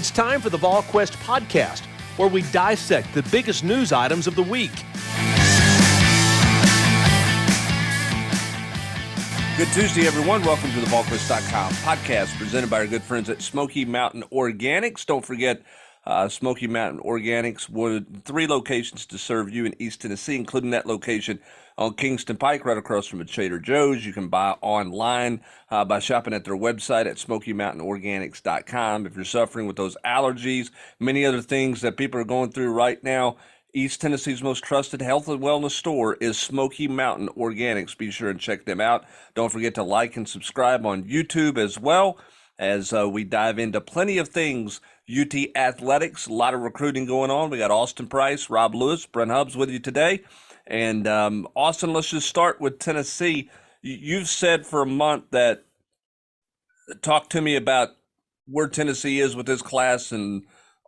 It's time for the Volquest podcast, where we dissect the biggest news items of the week. Good Tuesday, everyone. Welcome to the Volquest.com podcast presented by our good friends at Smoky Mountain Organics. Don't forget, Smoky Mountain Organics with 3 locations to serve you in East Tennessee, including that location on Kingston Pike, right across from a Trader Joe's. You can buy online by shopping at their website at SmokyMountainOrganics.com. If you're suffering with those allergies, many other things that people are going through right now, East Tennessee's most trusted health and wellness store is Smoky Mountain Organics. Be sure and check them out. Don't forget to like and subscribe on YouTube as well as we dive into plenty of things. UT Athletics, a lot of recruiting going on. We got Austin Price, Rob Lewis, Brent Hubbs with you today. And Austin, let's just start with Tennessee. You've said for a month that talk to me about where Tennessee is with this class and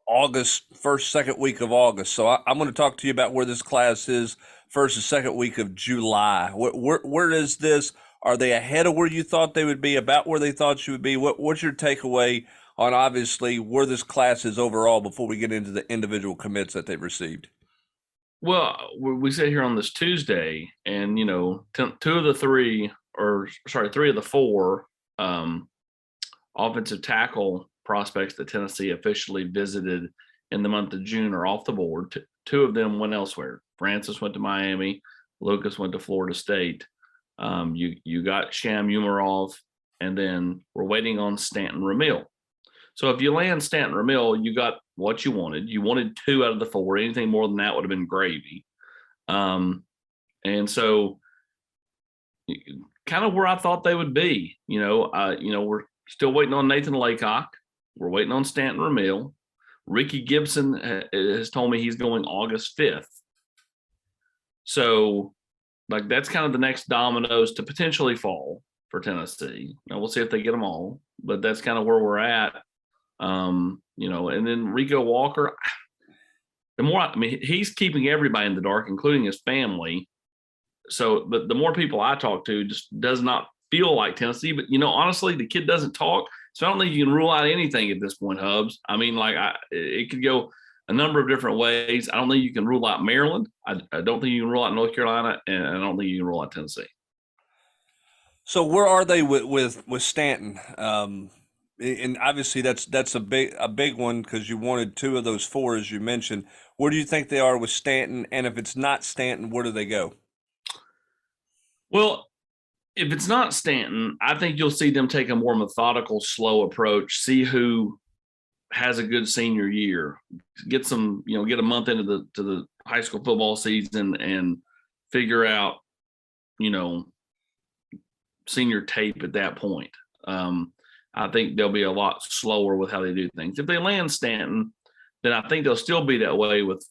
August, second week of August. So I'm going to talk to you about where this class is first and second week of July. Where is this? Are they ahead of where you thought they would be, about where they thought you would be? What's your takeaway on obviously where this class is overall before we get into the individual commits that they've received? Well, we sit here on this Tuesday and, three of the 4 offensive tackle prospects that Tennessee officially visited in the month of June are off the board. 2 of them went elsewhere. Francis went to Miami. Lucas went to Florida State. You got Sham Umarov, and then we're waiting on Stanton Ramil. So if you land Stanton Ramil, you got what you wanted. You wanted 2 out of the 4. Anything more than that would have been gravy. And so kind of where I thought they would be. We're still waiting on Nathan Laycock. We're waiting on Stanton Ramil. Ricky Gibson has told me he's going August 5th. So, that's kind of the next dominoes to potentially fall for Tennessee. Now, we'll see if they get them all, but that's kind of where we're at. And then Rico Walker, he's keeping everybody in the dark, including his family. So, but the more people I talk to, just does not feel like Tennessee. But, honestly, the kid doesn't talk. So I don't think you can rule out anything at this point, Hubbs. It could go a number of different ways. I don't think you can rule out Maryland. I don't think you can rule out North Carolina, and I don't think you can rule out Tennessee. So where are they with Stanton? And obviously that's a big one because you wanted 2 of those 4, as you mentioned. Where do you think they are with Stanton? And if it's not Stanton, where do they go? Well, if it's not Stanton, I think you'll see them take a more methodical, slow approach, see who has a good senior year, get a month into the high school football season and figure out, senior tape at that point. I think they'll be a lot slower with how they do things. If they land Stanton, then I think they'll still be that way with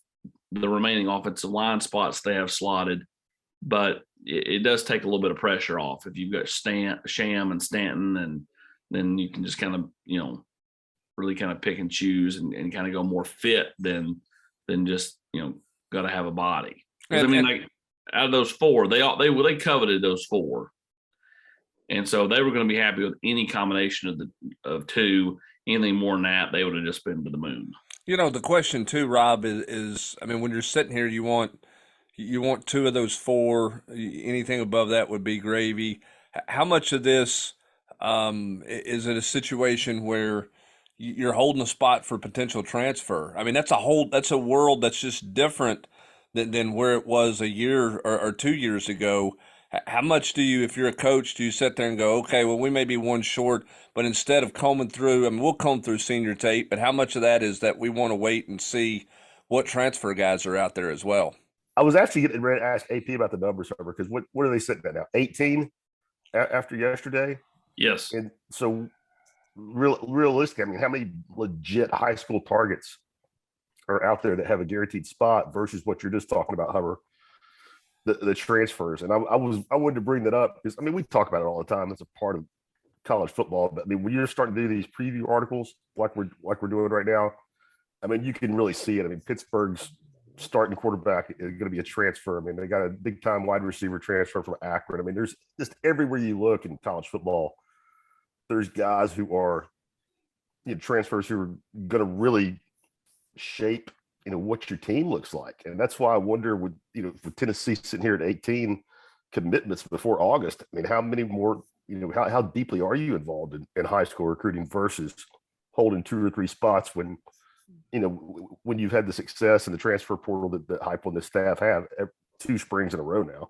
the remaining offensive line spots they have slotted, but it does take a little bit of pressure off if you've got Sham and Stanton, and then you can just kind of, really kind of pick and choose and kind of go more fit than just, got to have a body. Out of those 4, they coveted those 4. And so they were going to be happy with any combination of 2. Anything more than that, they would have just been to the moon. The question too, Rob, is when you're sitting here, you want 2 of those 4. Anything above that would be gravy. How much of this is it a situation where you're holding a spot for potential transfer? That's a world that's just different than where it was a year or 2 years ago. How much do you, if you're a coach, do you sit there and go, okay, well, we may be 1 short, but instead of combing through, we'll comb through senior tape, but how much of that is that we want to wait and see what transfer guys are out there as well? I was actually getting ready to ask AP about the numbers, because what are they sitting at now? 18 after yesterday? Yes. And so realistic, how many legit high school targets are out there that have a guaranteed spot versus what you're just talking about, Hubbard, the transfers? And I wanted to bring that up because we talk about it all the time. That's a part of college football. But when you're starting to do these preview articles like we're doing right now, you can really see it. Pittsburgh's starting quarterback is going to be a transfer. They got a big time wide receiver transfer from Akron. There's just everywhere you look in college football, there's guys who are transfers who are going to really shape, what your team looks like. And that's why I wonder with Tennessee sitting here at 18 commitments before August, I mean, how many more, how deeply are you involved in high school recruiting versus holding 2 or 3 spots when you've had the success in the transfer portal that Heupel and the staff have 2 springs in a row now?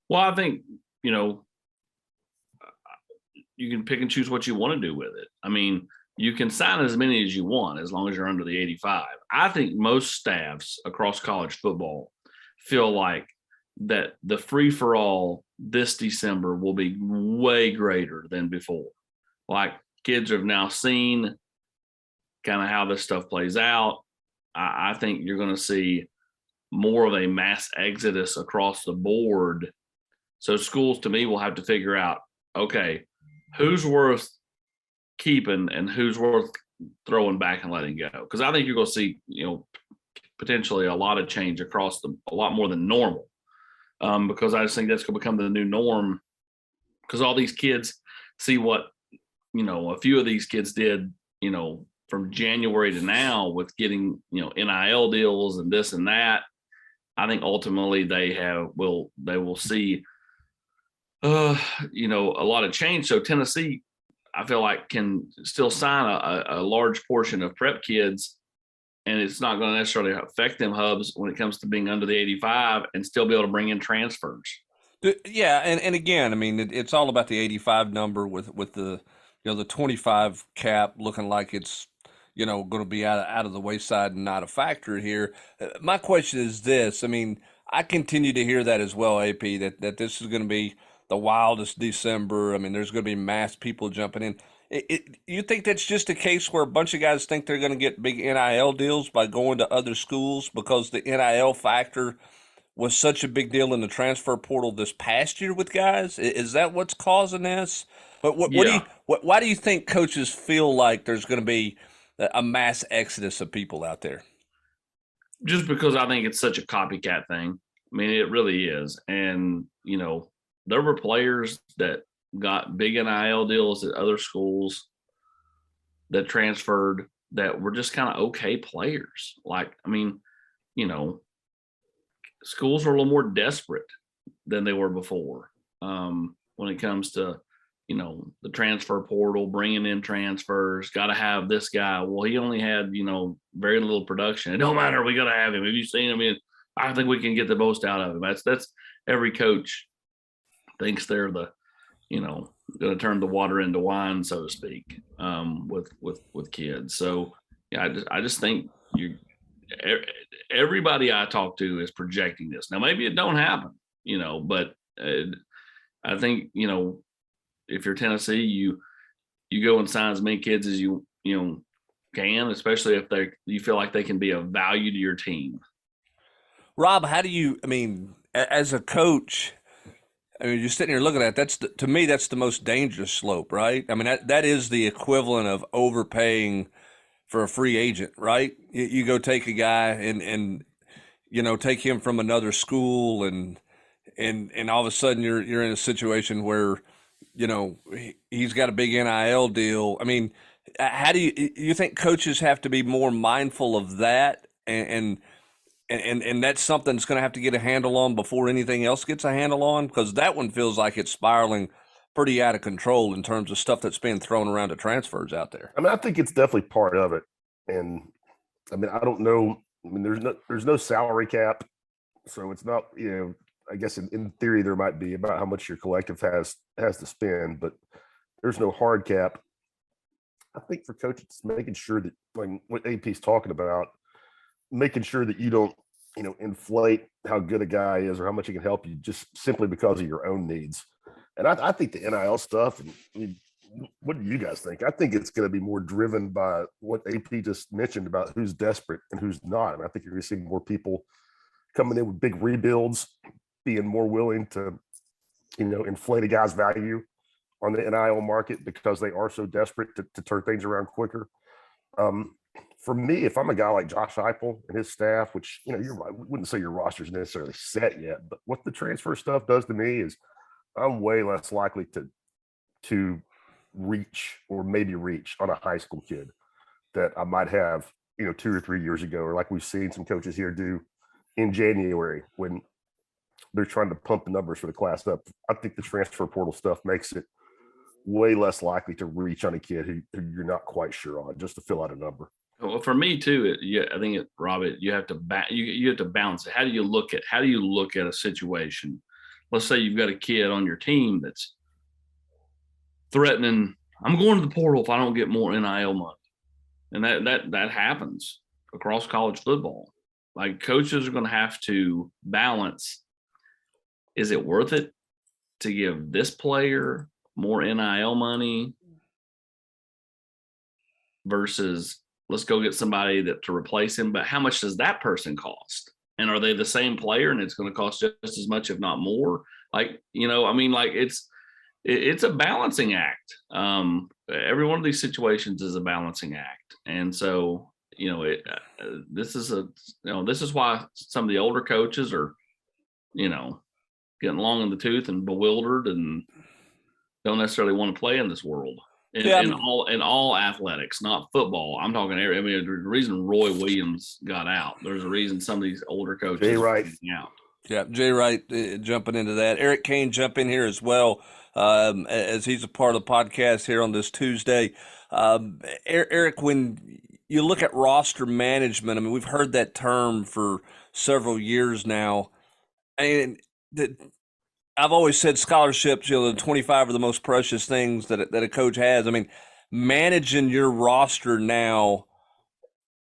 Well, I think, you can pick and choose what you want to do with it. I mean, you can sign as many as you want as long as you're under the 85. I think most staffs across college football feel like that the free-for-all this December will be way greater than before. Like, kids have now seen kind of how this stuff plays out. I think you're going to see more of a mass exodus across the board. So schools, to me, will have to figure out, okay, who's worth keeping and who's worth throwing back and letting go. Because I think you're going to see, potentially a lot of change across a lot more than normal. Because I just think that's going to become the new norm. Because all these kids see what, a few of these kids did, from January to now with getting, NIL deals and this and that. I think ultimately they will see, a lot of change. So Tennessee, I feel like, can still sign a large portion of prep kids, and it's not going to necessarily affect them hubs when it comes to being under the 85 and still be able to bring in transfers. Yeah, and again, I mean, it's all about the 85 number with the the 25 cap looking like it's going to be out of the wayside and not a factor here. My question is this: I mean, I continue to hear that as well, AP, that this is going to be the wildest December. I mean, there's going to be mass people jumping in. You think that's just a case where a bunch of guys think they're going to get big NIL deals by going to other schools because the NIL factor was such a big deal in the transfer portal this past year with guys? Is that what's causing this? But why do you think coaches feel like there's going to be a mass exodus of people out there? Just because I think it's such a copycat thing. I mean, it really is. And, there were players that got big NIL deals at other schools that transferred that were just kind of okay players. Like, I mean, schools are a little more desperate than they were before when it comes to, the transfer portal, bringing in transfers, got to have this guy. Well, he only had, very little production. It don't matter. We got to have him. Have you seen him? I think we can get the most out of him. That's every coach thinks they're the, going to turn the water into wine, so to speak, with kids. So yeah, I just think everybody I talk to is projecting this. Now, maybe it don't happen, but I think, if you're Tennessee, you go and sign as many kids as you can, especially if you feel like they can be of value to your team. Rob, how do you? I mean, as a coach, you're sitting here looking at it, to me that's the most dangerous slope, right? I mean, that is the equivalent of overpaying for a free agent, right? You go take a guy and take him from another school, and all of a sudden you're in a situation where he's got a big NIL deal. I mean, how do you think coaches have to be more mindful of that, and that's something that's going to have to get a handle on before anything else gets a handle on? Because that one feels like it's spiraling pretty out of control in terms of stuff that's being thrown around to transfers out there. I mean, I think it's definitely part of it. And I mean, I don't know. I mean, there's no salary cap. So it's not, I guess in theory there might be about how much your collective has to spend, but there's no hard cap. I think for coaches, making sure that, like what AP's talking about, making sure that you don't, inflate how good a guy is or how much he can help you just simply because of your own needs. And I think the NIL stuff, and I mean, what do you guys think? I think it's going to be more driven by what AP just mentioned about who's desperate and who's not. And I think you're going to see more people coming in with big rebuilds, being more willing to, inflate a guy's value on the NIL market because they are so desperate to turn things around quicker. For me, if I'm a guy like Josh Heupel and his staff, which, you're right, we wouldn't say your roster's necessarily set yet, but what the transfer stuff does to me is I'm way less likely to reach on a high school kid that I might have, 2 or 3 years ago, or like we've seen some coaches here do in January when they're trying to pump the numbers for the class up. I think the transfer portal stuff makes it way less likely to reach on a kid who you're not quite sure on, just to fill out a number. Well, for me too, I think Rob, you have to you have to balance it. How do you look at a situation? Let's say you've got a kid on your team that's threatening, I'm going to the portal if I don't get more NIL money. And that happens across college football. Like, coaches are going to have to balance, is it worth it to give this player more NIL money versus let's go get somebody to replace him, but how much does that person cost? And are they the same player and it's going to cost just as much, if not more? Like, it's a balancing act. Every one of these situations is a balancing act. And so, this is why some of the older coaches are, getting long in the tooth and bewildered and don't necessarily want to play in this world. In all athletics, not football. I'm talking. There's a reason Roy Williams got out. There's a reason some of these older coaches Jay Wright out. Yeah, Jay Wright jumping into that. Eric Kane jump in here as well, as he's a part of the podcast here on this Tuesday. Eric, when you look at roster management, I mean, we've heard that term for several years now, and I've always said scholarships, the 25 are the most precious things that a coach has. I mean, managing your roster now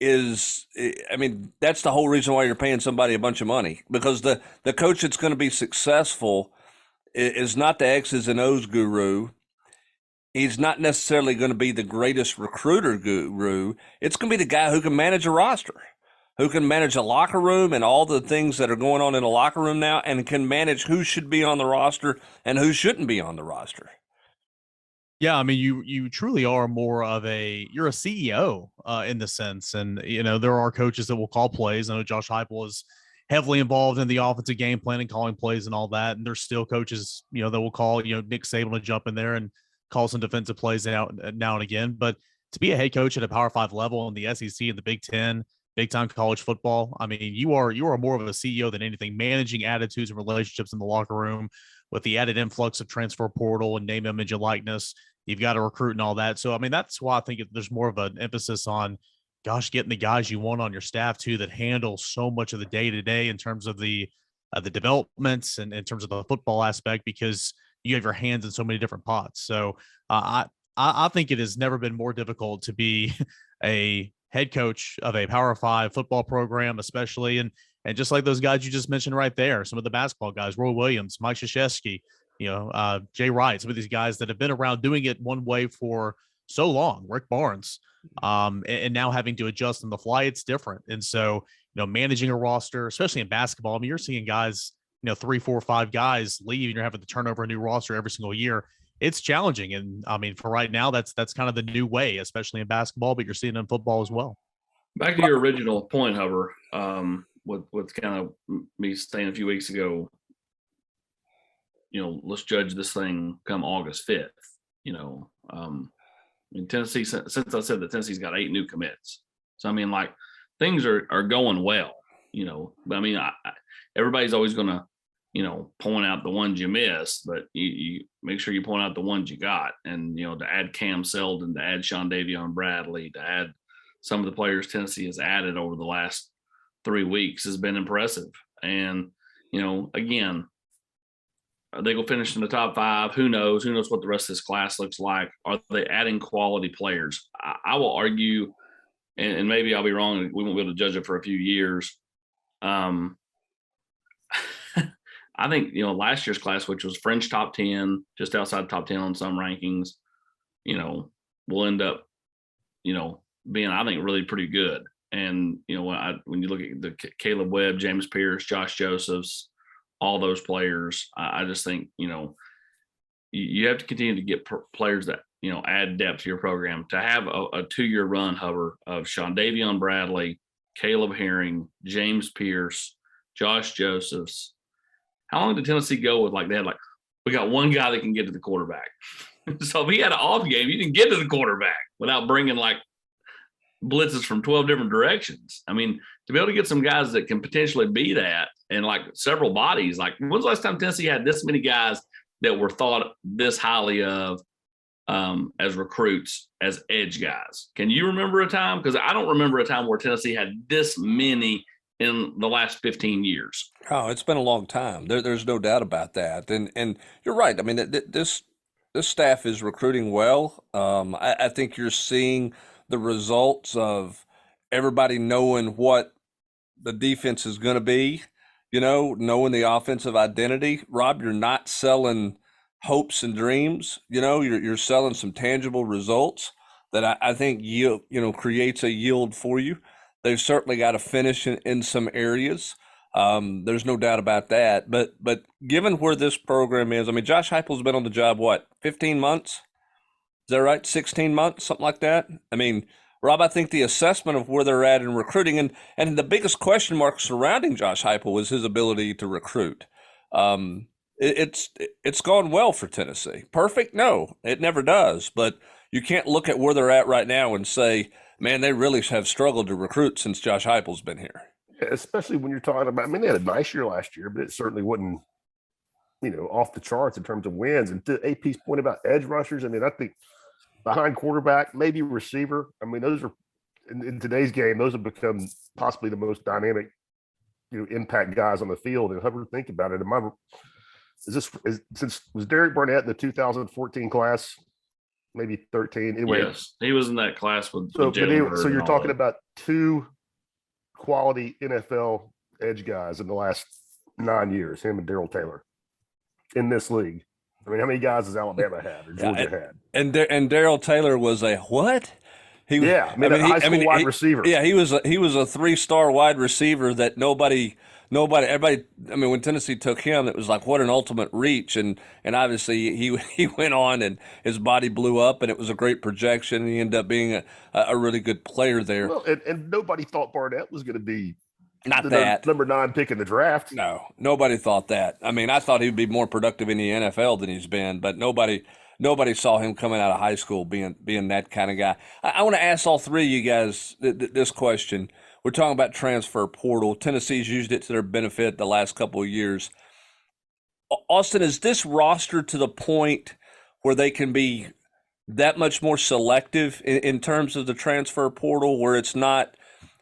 that's the whole reason why you're paying somebody a bunch of money, because the coach that's going to be successful is not the X's and O's guru. He's not necessarily going to be the greatest recruiter guru. It's going to be the guy who can manage a roster, who can manage a locker room and all the things that are going on in a locker room now, and can manage who should be on the roster and who shouldn't be on the roster. Yeah, I mean, you truly are more of you're a CEO in the sense, and there are coaches that will call plays. I know Josh Heupel is heavily involved in the offensive game planning, calling plays and all that, and there's still coaches that will call Nick Saban to jump in there and call some defensive plays out now and again. But to be a head coach at a Power 5 level in the SEC and the Big Ten, big time college football, I mean, you are more of a CEO than anything, managing attitudes and relationships in the locker room with the added influx of transfer portal and name, image, and likeness. You've got to recruit and all that. So, I mean, that's why I think there's more of an emphasis on, getting the guys you want on your staff too, that handle so much of the day to day in terms of the developments and in terms of the football aspect, because you have your hands in so many different pots. So I think it has never been more difficult to be a head coach of a Power 5 football program, especially. And just like those guys you just mentioned right there, some of the basketball guys, Roy Williams, Mike Krzyzewski, Jay Wright, some of these guys that have been around doing it one way for so long, Rick Barnes, and now having to adjust on the fly, it's different. And so, managing a roster, especially in basketball, I mean, you're seeing guys, 3, 4, 5 guys leave, and you're having to turn over a new roster every single year. It's challenging. And I mean, for right now, that's kind of the new way, especially in basketball, but you're seeing it in football as well. Back to your original point, Huber, with kind of me saying a few weeks ago, let's judge this thing come August 5th. In Tennessee, since I said that Tennessee's got 8 new commits. So, I mean, like, things are going well, but I mean, everybody's always going to, point out the ones you missed, but you make sure you point out the ones you got. And, to add Cam Seldon, to add Sean Davion Bradley, to add some of the players Tennessee has added over the last 3 weeks has been impressive. And, again, are they going to finish in the top 5? Who knows? Who knows what the rest of this class looks like? Are they adding quality players? I will argue, and maybe I'll be wrong, and we won't be able to judge it for a few years. I think, last year's class, which was fringe top 10, just outside top 10 on some rankings, will end up, being, I think, really pretty good. And, when you look at the Caleb Webb, James Pierce, Josh Josephs, all those players, I just think, you have to continue to get players that, add depth to your program. To have a 2-year run, Huber, of Sean Davion Bradley, Caleb Herring, James Pierce, Josh Josephs. How long did Tennessee go with, we got one guy that can get to the quarterback? So if he had an off game, you didn't get to the quarterback without bringing like blitzes from 12 different directions. I mean, to be able to get some guys that can potentially be that and like several bodies, like when's the last time Tennessee had this many guys that were thought this highly of as recruits, as edge guys? Can you remember a time? Because I don't remember a time where Tennessee had this many in the last 15 years. Oh, it's been a long time. There's no doubt about that. And you're right. I mean, this staff is recruiting well. I think you're seeing the results of everybody knowing what the defense is going to be, knowing the offensive identity. Rob, you're not selling hopes and dreams. You're selling some tangible results that I think creates a yield for you. They've certainly got to finish in some areas. There's no doubt about that. But given where this program is, I mean, Josh Heupel's been on the job, 15 months? Is that right? 16 months, something like that? I mean, Rob, I think the assessment of where they're at in recruiting and the biggest question mark surrounding Josh Heupel is his ability to recruit. It's gone well for Tennessee. Perfect? No, it never does. But you can't look at where they're at right now and say, man, they really have struggled to recruit since Josh Heupel's been here. Yeah, especially when you're talking about, I mean, they had a nice year last year, but it certainly wasn't, off the charts in terms of wins. And to AP's point about edge rushers, I mean, I think behind quarterback, maybe receiver. I mean, those are in today's game, those have become possibly the most dynamic, impact guys on the field. And however think about it, was Derek Barnett in the 2014 class? Maybe 13. Anyway, yes, he was in that class with so you're talking that. about two quality NFL edge guys in the last 9 years, him and Daryl Taylor in this league. I mean, how many guys does Alabama have or Georgia had? And Daryl Taylor was a what? High school wide receiver. Yeah, he was a 3-star wide receiver that everybody. I mean, when Tennessee took him, it was like what an ultimate reach, and obviously he went on and his body blew up, and it was a great projection. And he ended up being a really good player there. Well, and nobody thought Barnett was going to be number 9 pick in the draft. No, nobody thought that. I mean, I thought he'd be more productive in the NFL than he's been, but nobody saw him coming out of high school being that kind of guy. I want to ask all three of you guys this question. We're talking about transfer portal. Tennessee's used it to their benefit the last couple of years. Austin, is this roster to the point where they can be that much more selective in terms of the transfer portal, where it's not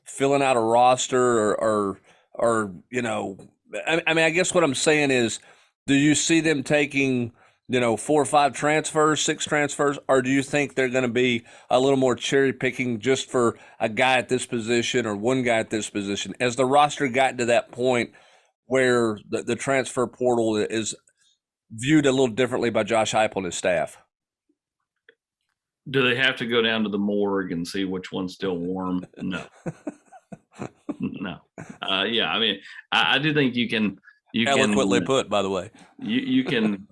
filling out a roster or I mean, I guess what I'm saying is, do you see them taking 4 or 5 transfers, 6 transfers, or do you think they're going to be a little more cherry picking just for a guy at this position or one guy at this position? As the roster gotten to that point where the transfer portal is viewed a little differently by Josh Heupel and his staff? Do they have to go down to the morgue and see which one's still warm? No. No. Yeah, I mean, I do think you can Eloquently put, by the way. You can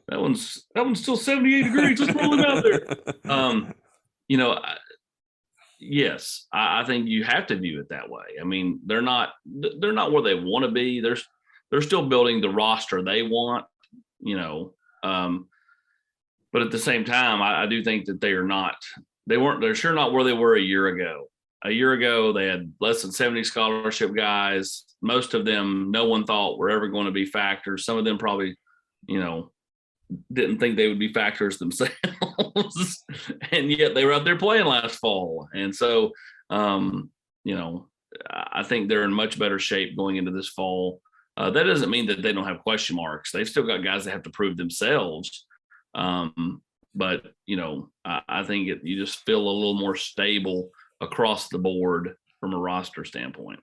that one's still 78 degrees. Let's roll it out there. Yes, I think you have to view it that way. I mean, they're not where they want to be. They're still building the roster they want, but at the same time, I do think that they're sure not where they were a year ago. A year ago, they had less than 70 scholarship guys. Most of them, no one thought were ever going to be factors. Some of them probably, didn't think they would be factors themselves. And yet they were out there playing last fall. And so, I think they're in much better shape going into this fall. That doesn't mean that they don't have question marks. They've still got guys that have to prove themselves. But, I think you just feel a little more stable across the board from a roster standpoint.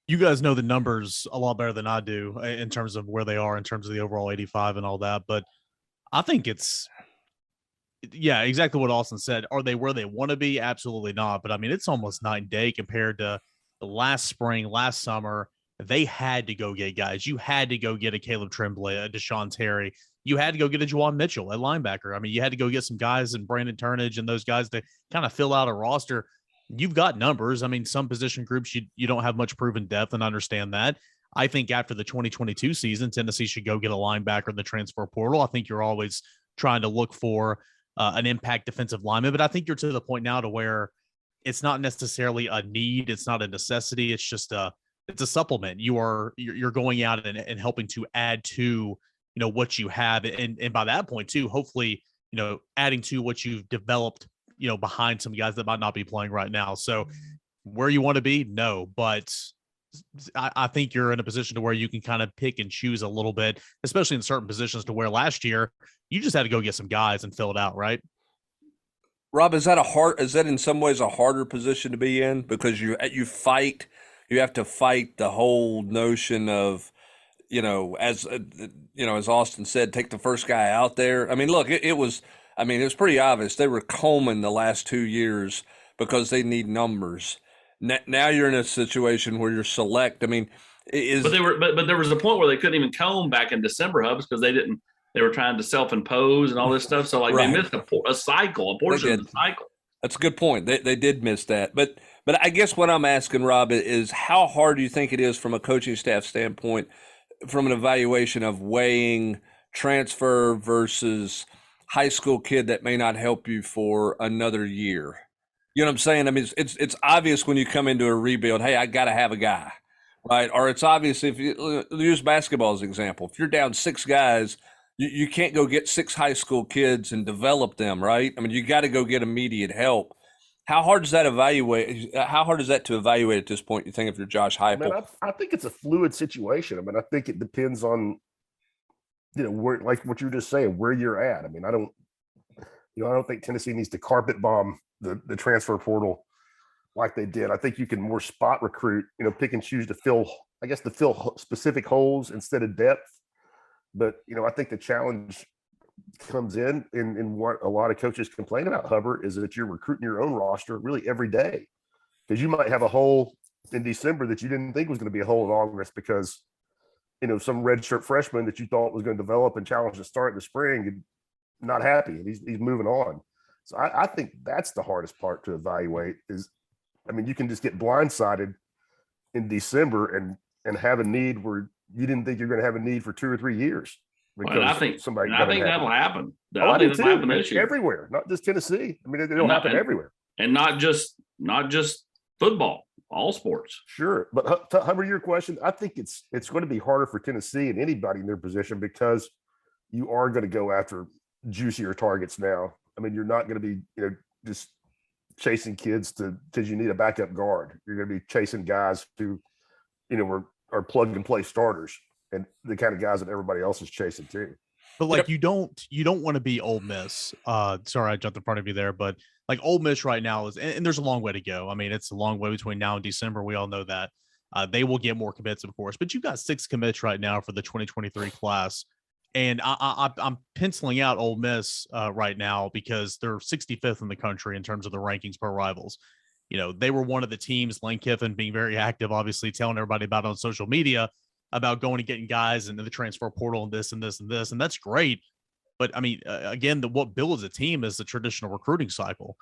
You guys know the numbers a lot better than I do in terms of where they are in terms of the overall 85 and all that. But I think exactly what Austin said. Are they where they want to be? Absolutely not. But I mean, it's almost night and day compared to the last spring, last summer. They had to go get guys. You had to go get a Caleb Tremblay, a Deshaun Terry. You had to go get a Juwan Mitchell at linebacker. I mean, you had to go get some guys and Brandon Turnage and those guys to kind of fill out a roster. You've got numbers. I mean, some position groups you don't have much proven depth, and understand that. I think after the 2022 season, Tennessee should go get a linebacker in the transfer portal. I think you're always trying to look for an impact defensive lineman, but I think you're to the point now to where it's not necessarily a need. It's not a necessity. It's just it's a supplement. You're going out and helping to add to, what you have. And by that point too, hopefully, adding to what you've developed, behind some guys that might not be playing right now. So where you want to be, no, but I think you're in a position to where you can kind of pick and choose a little bit, especially in certain positions, to where last year you just had to go get some guys and fill it out, right? Rob, is that in some ways a harder position to be in, because you have to fight the whole notion of, as Austin said, take the first guy out there. I mean, look, it was pretty obvious they were combing the last 2 years because they need numbers. Now you're in a situation where you're select. I mean, but there was a point where they couldn't even comb back in December, Hubs, because they were trying to self-impose and all this stuff. So right. They missed a portion of the cycle. That's a good point. They did miss that. But I guess what I'm asking, Rob, is how hard do you think it is from a coaching staff standpoint, from an evaluation of weighing transfer versus high school kid that may not help you for another year? You know what I'm saying? I mean, it's obvious when you come into a rebuild, hey, I got to have a guy, right? Or it's obvious if you use basketball as an example. If you're down 6 guys, you can't go get 6 high school kids and develop them, right? I mean, you got to go get immediate help. How hard is that to evaluate at this point, you think, if you're Josh Heupel? I think it's a fluid situation. I mean, I think it depends on, where, like what you're just saying, where you're at. I mean, I don't think Tennessee needs to carpet bomb the transfer portal like they did. I think you can more spot recruit, pick and choose to fill specific holes instead of depth. But, I think the challenge comes in what a lot of coaches complain about, Hubbard, is that you're recruiting your own roster really every day, because you might have a hole in December that you didn't think was going to be a hole in August because, some redshirt freshman that you thought was going to develop and challenge to start in the spring and not happy. And he's moving on. So I think that's the hardest part to evaluate is, you can just get blindsided in December and have a need where you didn't think you're going to have a need for 2 or 3 years. Well, I think that'll happen. I think that'll happen this year. Everywhere, not just Tennessee. I mean, it'll happen everywhere. And not just football, all sports. Sure. But Hubbard, your question, I think it's going to be harder for Tennessee and anybody in their position because you are going to go after juicier targets now. I mean, you're not going to be, just chasing kids because you need a backup guard. You're going to be chasing guys who, are plug and play starters and the kind of guys that everybody else is chasing too. But you don't want to be Ole Miss. Sorry, I jumped in front of you there, but like Ole Miss right now is, and there's a long way to go. I mean, it's a long way between now and December. We all know that. They will get more commits, of course, but you've got 6 commits right now for the 2023 class. And I'm penciling out Ole Miss right now because they're 65th in the country in terms of the rankings per Rivals. They were one of the teams, Lane Kiffin being very active, obviously telling everybody about it on social media about going and getting guys into the transfer portal and this and this and this. And that's great. But I mean, again, what builds a team is the traditional recruiting cycle.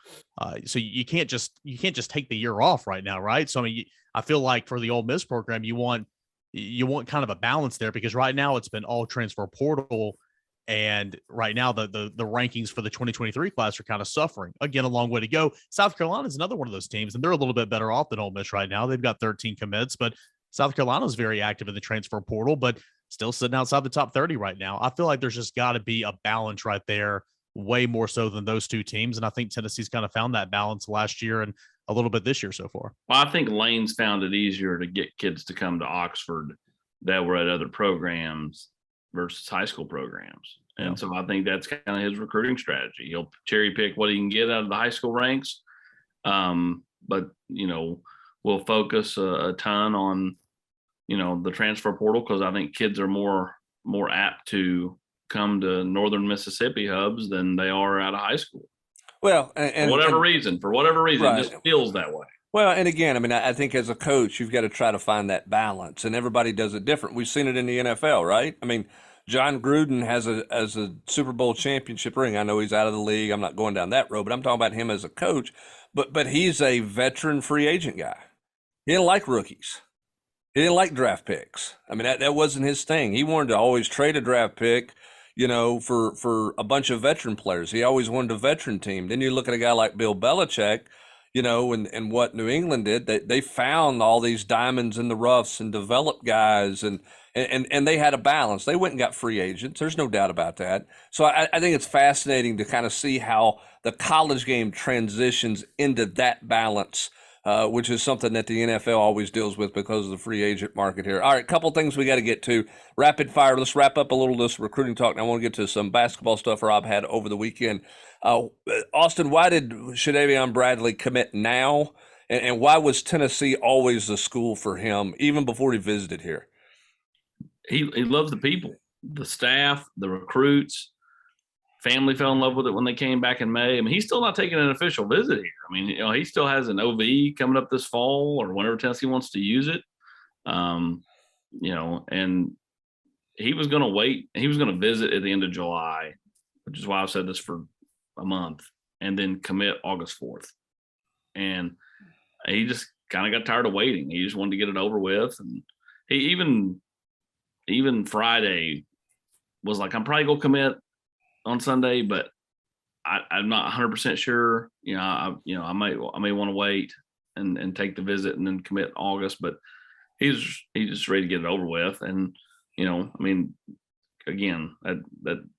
So you can't just take the year off right now, right? So I mean, I feel like for the Ole Miss program, you want kind of a balance there, because right now it's been all transfer portal, and right now the rankings for the 2023 class are kind of suffering. Again, a long way to go. South Carolina is another one of those teams, and they're a little bit better off than Ole Miss right now. They've got 13 commits, but South Carolina is very active in the transfer portal, but still sitting outside the top 30 right now. I feel like there's just got to be a balance right there, way more so than those two teams. And I think Tennessee's kind of found that balance last year and a little bit this year so far. Well, I think Lane's found it easier to get kids to come to Oxford that were at other programs versus high school programs. And so I think that's kind of his recruiting strategy. He'll cherry pick what he can get out of the high school ranks. But, we'll focus a ton on, the transfer portal, because I think kids are more apt to come to Northern Mississippi Hubs than they are out of high school. Well, for whatever reason, right. It just feels that way. Well, and again, I mean, I think as a coach, you've got to try to find that balance, and everybody does it different. We've seen it in the NFL, right? I mean, John Gruden has a Super Bowl championship ring. I know he's out of the league. I'm not going down that road, but I'm talking about him as a coach. But he's a veteran free agent guy. He didn't like rookies. He didn't like draft picks. I mean, that wasn't his thing. He wanted to always trade a draft pick, for a bunch of veteran players. He always wanted a veteran team. Then you look at a guy like Bill Belichick, and what New England did. They found all these diamonds in the roughs and developed guys, and they had a balance. They went and got free agents. There's no doubt about that. So I think it's fascinating to kind of see how the college game transitions into that balance, which is something that the NFL always deals with because of the free agent market here. All right, a couple things we got to get to. Rapid fire. Let's wrap up a little of this recruiting talk. And I want to get to some basketball stuff Rob had over the weekend. Austin, why did Shadavion Bradley commit now? And why was Tennessee always the school for him, even before he visited here? He loves the people, the staff, the recruits. Family fell in love with it when they came back in May. I mean, he's still not taking an official visit here. I mean, he still has an OV coming up this fall or whenever Tennessee wants to use it. And he was going to wait. He was going to visit at the end of July, which is why I've said this for a month, and then commit August 4th. And he just kind of got tired of waiting. He just wanted to get it over with. And he even Friday was like, I'm probably going to commit on Sunday, but I'm not 100% sure. I may want to wait and take the visit and then commit August, but he's just ready to get it over with. And, again,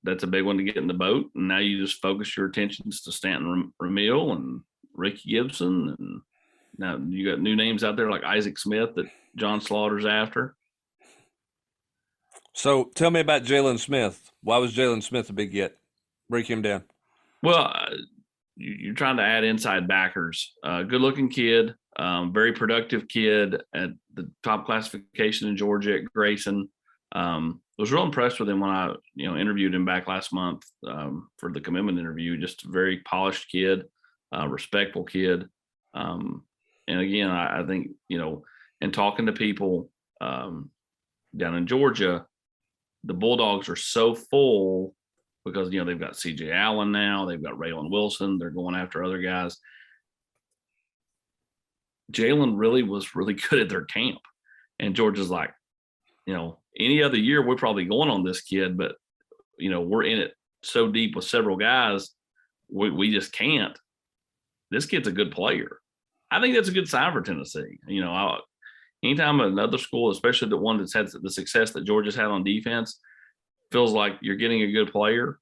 that's a big one to get in the boat. And now you just focus your attentions to Stanton Ramil and Ricky Gibson. And now you got new names out there like Isaac Smith that John Slaughter's after. So tell me about Jaylen Smith. Why was Jaylen Smith a big get? Break him down. Well, you're trying to add inside backers. Good-looking kid, very productive kid at the top classification in Georgia at Grayson. Was real impressed with him when I, interviewed him back last month for the commitment interview. Just a very polished kid, respectful kid. And again, I think, and talking to people down in Georgia, the Bulldogs are so full because, they've got CJ Allen now, they've got Raylan Wilson, they're going after other guys. Jaylen really was really good at their camp. And Georgia's like, any other year we're probably going on this kid, but, we're in it so deep with several guys, we just can't. This kid's a good player. I think that's a good sign for Tennessee. Anytime another school, especially the one that's had the success that Georgia's had on defense, feels like you're getting a good player,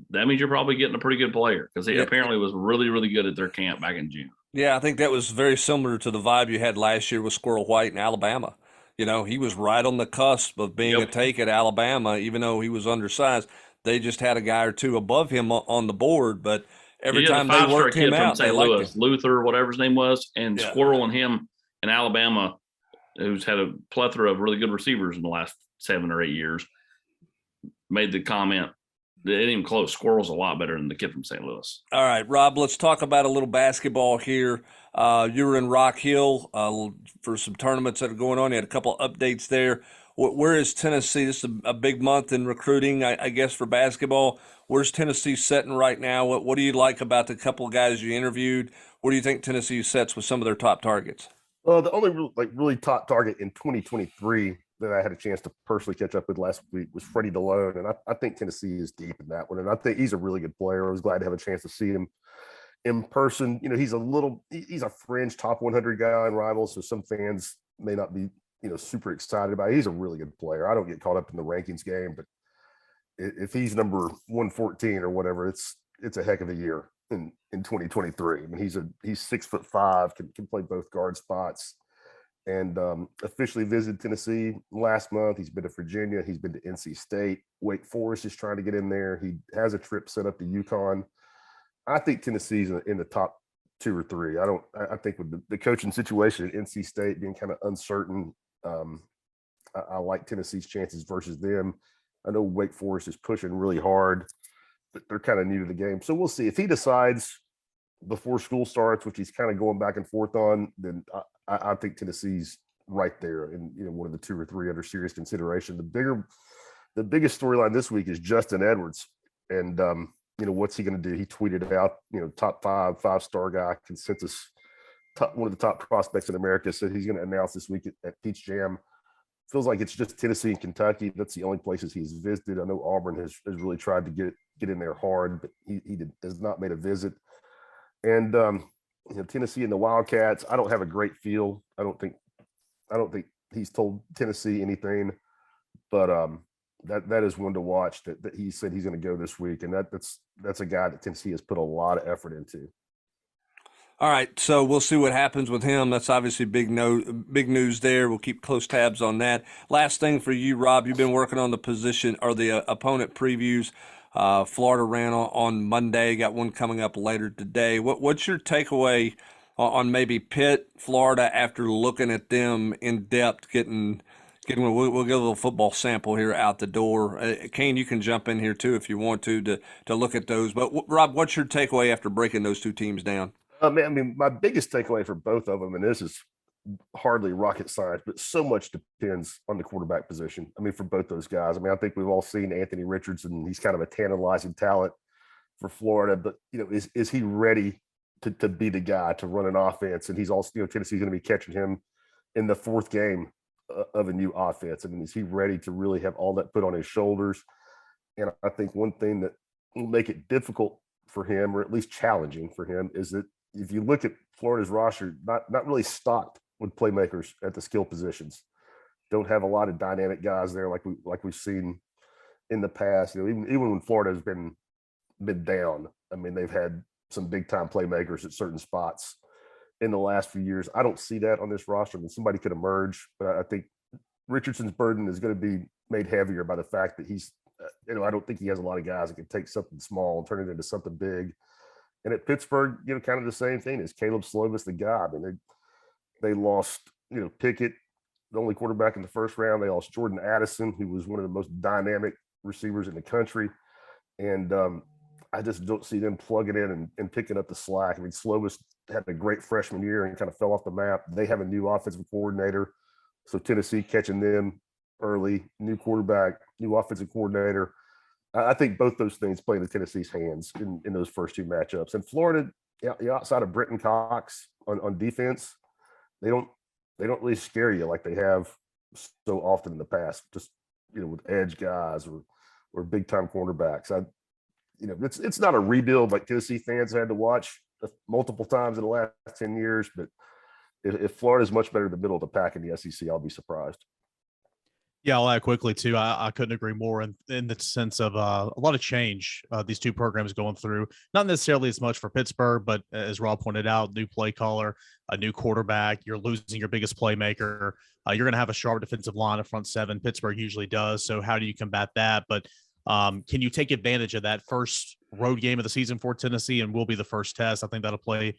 that means you're probably getting a pretty good player because he apparently was really, really good at their camp back in June. Yeah, I think that was very similar to the vibe you had last year with Squirrel White in Alabama. He was right on the cusp of being a take at Alabama, even though he was undersized. They just had a guy or two above him on the board, but every time they worked him out, they liked him. Luther, whatever his name was, and Squirrel and him in Alabama, who's had a plethora of really good receivers in the last 7 or 8 years, made the comment, it ain't even close. Squirrel's a lot better than the kid from St. Louis. All right, Rob, let's talk about a little basketball here. You were in Rock Hill for some tournaments that are going on. You had a couple of updates there. Where is Tennessee? This is a big month in recruiting, I guess, for basketball. Where's Tennessee sitting right now? What do you like about the couple of guys you interviewed? Where do you think Tennessee sits with some of their top targets? Well, the only really top target in 2023 that I had a chance to personally catch up with last week was Freddie DeLone, and I think Tennessee is deep in that one, and I think he's a really good player. I was glad to have a chance to see him in person. He's a fringe top 100 guy in Rivals, so some fans may not be super excited about it. He's a really good player. I don't get caught up in the rankings game, but if he's number 114 or whatever, it's a heck of a year in 2023. I mean, he's 6'5", can play both guard spots. And officially visited Tennessee last month. He's been to Virginia. He's been to NC State. Wake Forest is trying to get in there. He has a trip set up to UConn. I think Tennessee's in the top 2 or 3. I think with the coaching situation at NC State being kind of uncertain, I like Tennessee's chances versus them. I know Wake Forest is pushing really hard, but they're kind of new to the game. So we'll see. If he decides before school starts, which he's kind of going back and forth on, then I think Tennessee's right there and one of the 2 or 3 under serious consideration. The biggest storyline this week is Justin Edwards, and what's he going to do? He tweeted out top 5-star guy consensus one of the top prospects in America, said he's going to announce this week at Peach Jam. Feels like it's just Tennessee and Kentucky. That's the only places he's visited. I know Auburn has really tried to get in there hard, but he has not made a visit. And Tennessee and the Wildcats, I don't have a great feel. I don't think he's told Tennessee anything, but that is one to watch that he said he's going to go this week, and that's a guy that Tennessee has put a lot of effort into. All right, so we'll see what happens with him. That's obviously big news there. We'll keep close tabs on that. Last thing for you, Rob, you've been working on the position or the opponent previews. Florida ran on Monday, got one coming up later today. What's your takeaway on maybe Pitt, Florida, after looking at them in depth, we'll get a little football sample here out the door. Kane, you can jump in here too if you want to look at those. But Rob, what's your takeaway after breaking those two teams down? My biggest takeaway for both of them, and this is hardly rocket science, but so much depends on the quarterback position. For both those guys. I think we've all seen Anthony Richardson. He's kind of a tantalizing talent for Florida, but is he ready to be the guy to run an offense? And he's also, Tennessee's going to be catching him in the fourth game of a new offense. Is he ready to really have all that put on his shoulders? And I think one thing that will make it difficult for him, or at least challenging for him, is that if you look at Florida's roster, not really stocked with playmakers at the skill positions. Don't have a lot of dynamic guys there like we've seen in the past. Even when Florida has been down, they've had some big time playmakers at certain spots in the last few years. I don't see that on this roster. Somebody could emerge, but I think Richardson's burden is going to be made heavier by the fact that he's, I don't think he has a lot of guys that can take something small and turn it into something big. And at Pittsburgh, kind of the same thing. Is Caleb Slovis the guy? They lost, Pickett, the only quarterback in the first round. They lost Jordan Addison, who was one of the most dynamic receivers in the country. And I just don't see them plugging in and picking up the slack. Slovis had a great freshman year and kind of fell off the map. They have a new offensive coordinator. So Tennessee catching them early, new quarterback, new offensive coordinator. I think both those things play into Tennessee's hands in those first two matchups. And Florida, outside of Britton Cox on defense, they don't really scare you like they have so often in the past, just with edge guys or big time cornerbacks. It's not a rebuild like Tennessee fans had to watch multiple times in the last 10 years, but if Florida is much better in the middle of the pack in the SEC, I'll be surprised. Yeah, I'll add quickly too. I couldn't agree more in the sense of a lot of change these two programs going through. Not necessarily as much for Pittsburgh, but as Rob pointed out, new play caller, a new quarterback. You're losing your biggest playmaker. You're going to have a sharp defensive line, a front seven. Pittsburgh usually does. So how do you combat that? But can you take advantage of that first road game of the season for Tennessee, and will be the first test? I think that'll play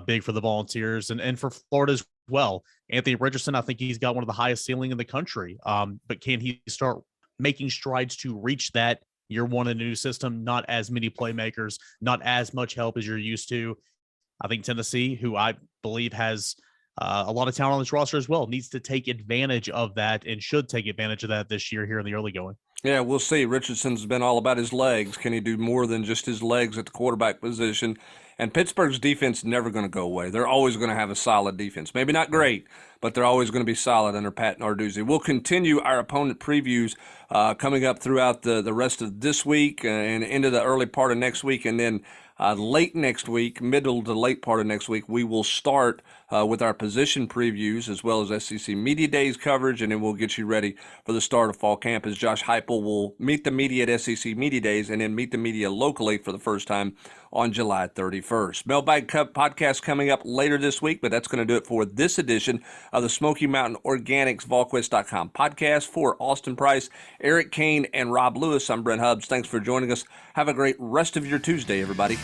big for the Volunteers and for Florida as well. Anthony Richardson, I think he's got one of the highest ceiling in the country. But can he start making strides to reach that year one in a new system? Not as many playmakers, not as much help as you're used to. I think Tennessee, who I believe has a lot of talent on this roster as well, needs to take advantage of that and should take advantage of that this year here in the early going. Yeah, we'll see. Richardson's been all about his legs. Can he do more than just his legs at the quarterback position? And Pittsburgh's defense is never going to go away. They're always going to have a solid defense. Maybe not great, but they're always going to be solid under Pat Narduzzi. We'll continue our opponent previews coming up throughout the rest of this week and into the early part of next week. And then late next week, middle to late part of next week, we will start with our position previews as well as SEC Media Days coverage, and then we'll get you ready for the start of fall camp as Josh Heupel will meet the media at SEC Media Days and then meet the media locally for the first time on July 31st. Mailbag podcast coming up later this week, but that's going to do it for this edition of the Smoky Mountain Organics Volquest.com podcast. For Austin Price, Eric Kane, and Rob Lewis, I'm Brent Hubbs. Thanks for joining us. Have a great rest of your Tuesday, everybody.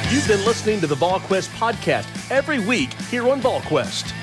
You've been listening to the Volquest podcast every week here on Volquest.